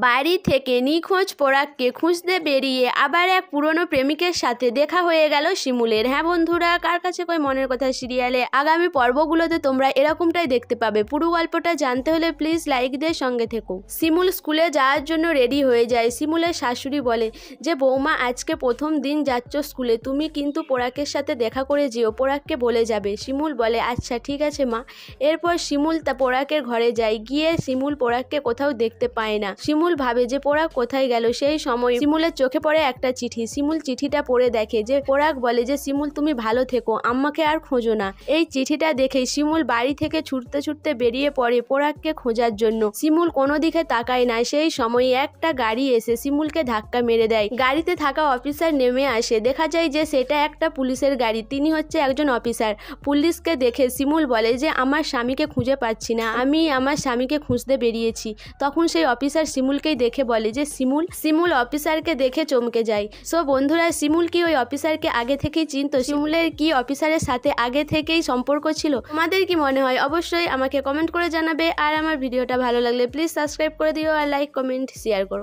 বাড়ি থেকে নিখোঁজ পরাগকে খুঁজতে বেরিয়ে আবার এক পুরনো প্রেমিকের সাথে দেখা হয়ে গেল শিমুলের। হ্যাঁ বন্ধুরা, কার কাছে কই মনের কথা সিরিয়ালে আগামী পর্বগুলোতে তোমরা এরকমটাই দেখতে পাবে। পুরো গল্পটা জানতে হলে প্লিজ লাইক দিয়ে সঙ্গে থেকো। শিমুল স্কুলে যাওয়ার জন্য রেডি হয়ে যায়। শিমুলের শাশুড়ি বলে যে বৌমা, আজকে প্রথম দিন যাচ্ছ স্কুলে, তুমি কিন্তু পরাগের সাথে দেখা করে যেও, পরাগকে বলে যাবে। শিমুল বলে আচ্ছা ঠিক আছে মা। এরপর শিমুল পরাগের ঘরে যায়। গিয়ে শিমুল পরাগকে কোথাও দেখতে পায় না। শিমুল ভাবে যে পরাগ কোথায় গেল। সেই সময় শিমুলের চোখে পড়ে একটা চিঠি। শিমুল চিঠিটা পড়ে দেখে যে পরাগ বলে যে শিমুল তুমি ভালো থেকো, আম্মাকে আর খোঁজো না। এই চিঠিটা দেখে শিমুল বাড়ি থেকে ছুটতে ছুটতে বেরিয়ে পড়ে পরাগকে খোঁজার জন্য। শিমুল কোনো দিকে তাকায় না। সেই সময় একটা গাড়ি এসে শিমুলকে ধাক্কা মেরে দেয়। গাড়িতে থাকা অফিসার নেমে আসে। দেখা যায় যে সেটা একটা পুলিশের গাড়ি। তিনি হচ্ছে একজন অফিসার। পুলিশকে দেখে শিমুল বলে যে আমার স্বামীকে খুঁজে পাচ্ছি না, আমি আমার স্বামীকে খুঁজতে বেরিয়েছি। তখন সেই অফিসার শিমুলকেই দেখে বলে যে শিমুল অফিসারকে দেখে চমকে যায়। সো বন্ধুরা, শিমুল কি ওই অফিসারকে আগে থেকেই চিনতো? শিমুলের কি অফিসারের সাথে আগে থেকেই সম্পর্ক ছিল? তোমাদের কি মনে হয় অবশ্যই আমাকে কমেন্ট করে জানাবে। আর আমার ভিডিওটা ভালো লাগলে প্লিজ সাবস্ক্রাইব করে দিও আর লাইক কমেন্ট শেয়ার করো।